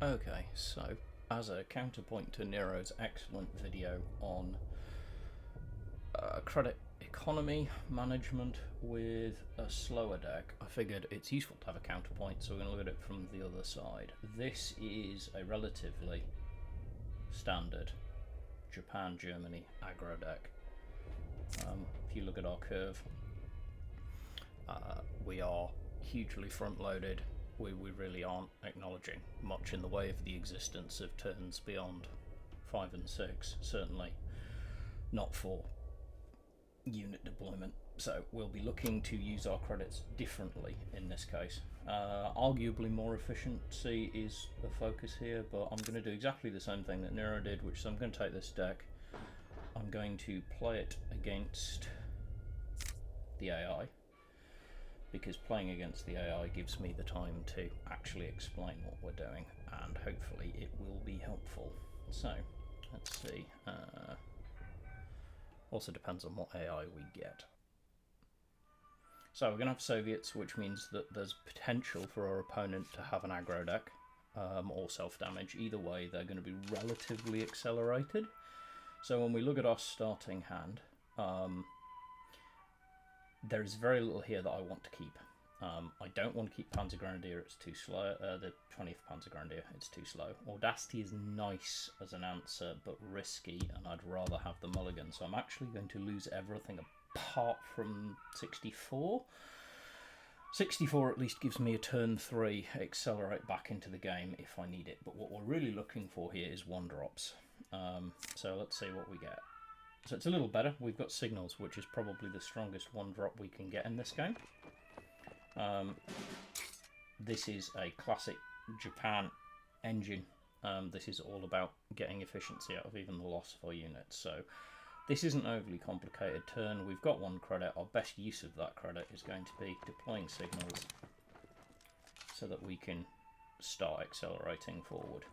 Okay, so as a counterpoint to Nero's excellent video on credit economy management with a slower deck, I figured it's useful to have a counterpoint, so we're going to look at it from the other side. This is a relatively standard Japan-Germany aggro deck. If you look at our curve, we are hugely front-loaded. We really aren't acknowledging much in the way of the existence of turns beyond 5 and 6, certainly not for unit deployment. So we'll be looking to use our credits differently in this case. Arguably more efficiency is the focus here, but I'm going to do exactly the same thing that Nero did, which is I'm going to take this deck, I'm going to play it against the AI, because playing against the AI gives me the time to actually explain what we're doing, and hopefully it will be helpful. So, let's see. Also depends on what AI we get. So we're going to have Soviets, which means that there's potential for our opponent to have an aggro deck, or self-damage. Either way, they're going to be relatively accelerated. So when we look at our starting hand, there is very little here that I want to keep. I don't want to keep Panzer Grenadier, it's too slow. The 20th Panzer Grenadier, it's too slow. Audacity is nice as an answer, but risky, and I'd rather have the mulligan. So I'm actually going to lose everything apart from 64. 64 at least gives me a turn 3, accelerate back into the game if I need it. But what we're really looking for here is 1-drops. So let's see what we get. So it's a little better. We've got signals, which is probably the strongest 1-drop we can get in this game. This is a classic Japan engine. This is all about getting efficiency out of even the loss of our units. So this isn't an overly complicated turn. We've got 1 credit. Our best use of that credit is going to be deploying signals so that we can start accelerating forward.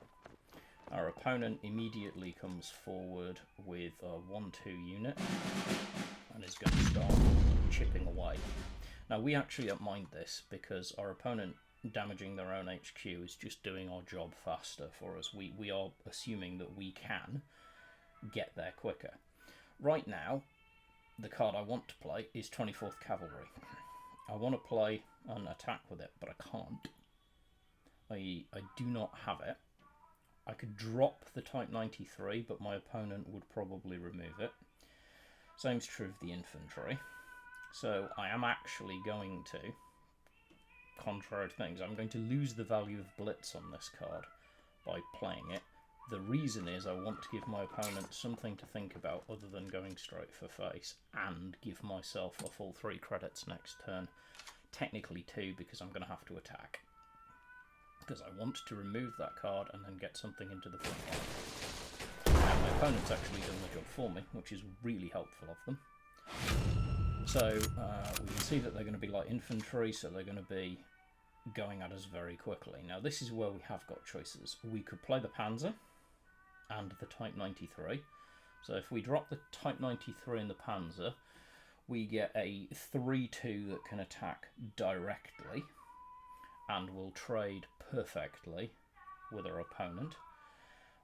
Our opponent immediately comes forward with a 1-2 unit and is going to start chipping away. Now we actually don't mind this because our opponent damaging their own HQ is just doing our job faster for us. We are assuming that we can get there quicker. Right now, the card I want to play is 24th Cavalry. I want to play an attack with it, but I can't. I do not have it. I could drop the Type 93, but my opponent would probably remove it. Same's true of the infantry. So I am actually going to, contrary to things, I'm going to lose the value of Blitz on this card by playing it. The reason is I want to give my opponent something to think about other than going straight for face, and give myself a full 3 credits next turn. Technically 2, because I'm going to have to attack. Because I want to remove that card and then get something into the front line. And my opponent's actually done the job for me, which is really helpful of them. So we can see that they're going to be like infantry, so they're going to be going at us very quickly. Now this is where we have got choices. We could play the Panzer and the Type 93. So if we drop the Type 93 and the Panzer, we get a 3-2 that can attack directly and will trade perfectly with our opponent.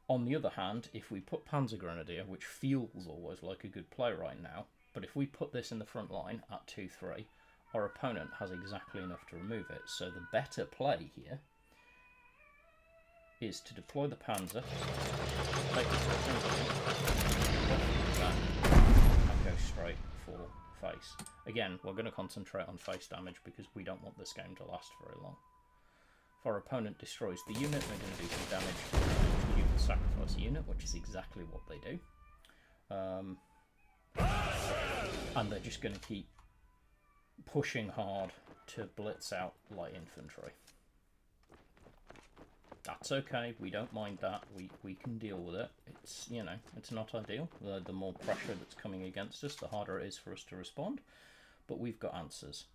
On the other hand, if we put Panzer Grenadier, which feels always like a good play right now, but if we put this in the front line at 2-3, our opponent has exactly enough to remove it. So the better play here is to deploy the Panzer, take it to the and go straight for face. Again, we're going to concentrate on face damage because we don't want this game to last very long. If our opponent destroys the unit, they're going to do some damage. You can sacrifice a unit, which is exactly what they do. And they're just going to keep pushing hard to blitz out light infantry. That's okay, we don't mind that, we can deal with it. It's, you know, it's not ideal. The more pressure that's coming against us, the harder it is for us to respond, but we've got answers.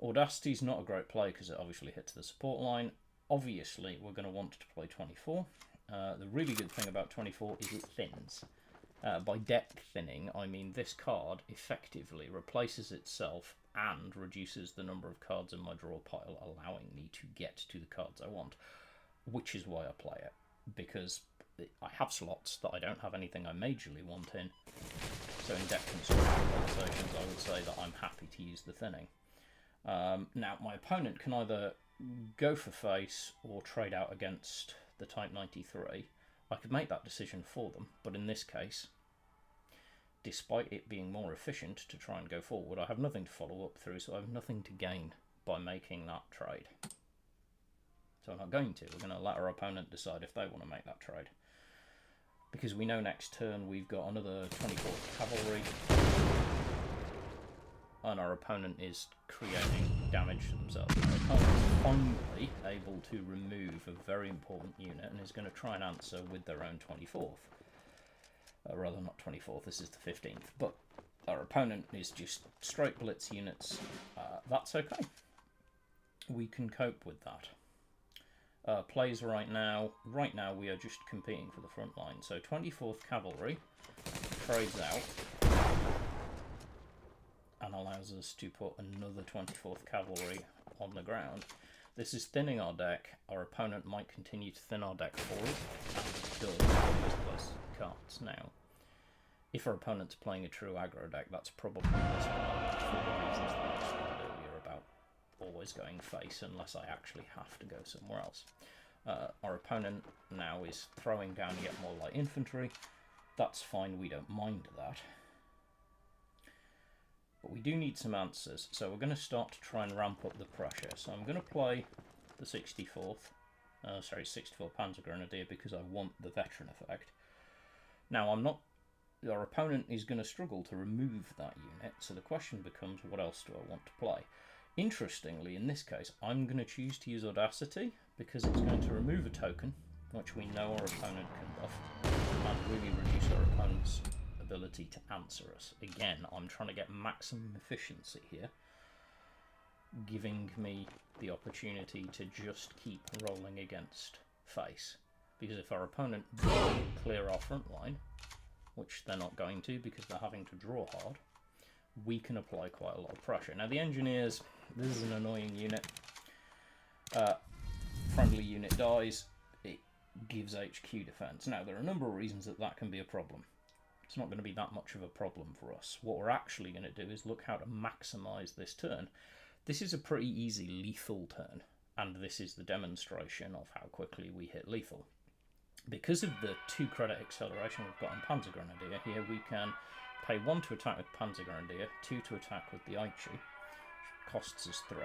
Audacity's not a great play because it obviously hits the support line. Obviously, we're going to want to play 24. The really good thing about 24 is it thins. By depth thinning, I mean this card effectively replaces itself and reduces the number of cards in my draw pile, allowing me to get to the cards I want. which is why I play it, because I have slots that I don't have anything I majorly want in. So in deck construction conversations, I would say that I'm happy to use the thinning. Now, my opponent can either go for face or trade out against the Type 93. I could make that decision for them, but in this case, despite it being more efficient to try and go forward, I have nothing to follow up through, so I have nothing to gain by making that trade. So I'm not going to. We're going to let our opponent decide if they want to make that trade. Because we know next turn we've got another 24th Cavalry, and our opponent is creating damage to themselves. Our opponent is finally able to remove a very important unit and is going to try and answer with their own 24th. Rather, not 24th, this is the 15th. But our opponent is just straight blitz units. That's okay. We can cope with that. Plays right now we are just competing for the front line. So 24th Cavalry trades out and allows us to put another 24th Cavalry on the ground. This is thinning our deck. Our opponent might continue to thin our deck for us, and does place cards. Now, if our opponent's playing a true aggro deck, that's probably this one, for the reasons that I explained earlier about always going face unless I actually have to go somewhere else. Our opponent now is throwing down yet more light infantry. That's fine, we don't mind that. But we do need some answers, so we're going to start to try and ramp up the pressure. So I'm going to play the 64th Panzer Grenadier because I want the veteran effect. Now our opponent is going to struggle to remove that unit, so the question becomes, what else do I want to play? Interestingly, in this case, I'm going to choose to use Audacity because it's going to remove a token, which we know our opponent can buff, and really reduce our opponent's ability to answer us. Again, I'm trying to get maximum efficiency here, giving me the opportunity to just keep rolling against face. Because if our opponent doesn't clear our front line, which they're not going to because they're having to draw hard, we can apply quite a lot of pressure. Now the engineers, this is an annoying unit. Friendly unit dies, it gives HQ defense. Now there are a number of reasons that can be a problem. It's not going to be that much of a problem for us. What we're actually going to do is look how to maximize this turn. This is a pretty easy lethal turn, and this is the demonstration of how quickly we hit lethal. Because of the 2 credit acceleration we've got on Panzer Grenadier, here we can pay 1 to attack with Panzer Grenadier, 2 to attack with the Aichi, which costs us 3.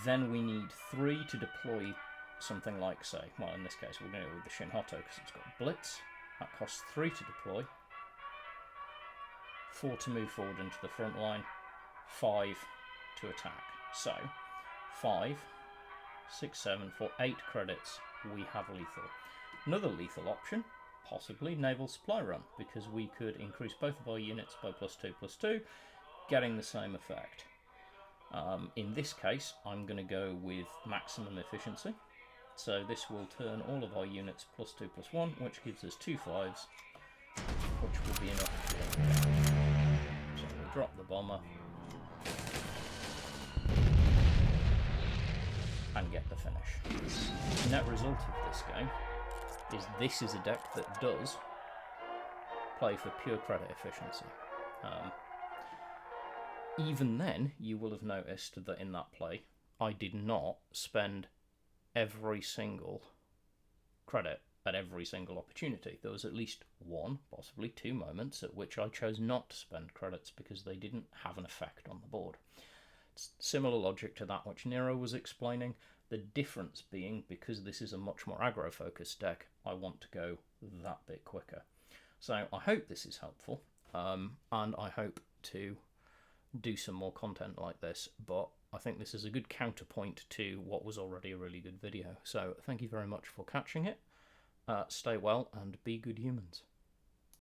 Then we need 3 to deploy something like, say, well in this case we're going to go with the Shinhoto because it's got Blitz. That costs 3 to deploy, 4 to move forward into the front line, 5 to attack. So 5, 6, 7, 4, 8 credits, we have lethal. Another lethal option, possibly Naval Supply Run, because we could increase both of our units by +2/+2, getting the same effect. In this case, I'm going to go with maximum efficiency. So this will turn all of our units +2/+1, which gives us 2 5s, which will be enough. So we'll drop the bomber and get the finish. The net result of this game is this is a deck that does play for pure credit efficiency. Even then, you will have noticed that in that play, I did not spend every single credit at every single opportunity. There was at least 1, possibly 2 moments at which I chose not to spend credits because they didn't have an effect on the board. It's similar logic to that which Nero was explaining, the difference being because this is a much more aggro focused deck, I want to go that bit quicker. So I hope this is helpful, and I hope to do some more content like this, but I think this is a good counterpoint to what was already a really good video. So thank you very much for catching it. Stay well and be good humans.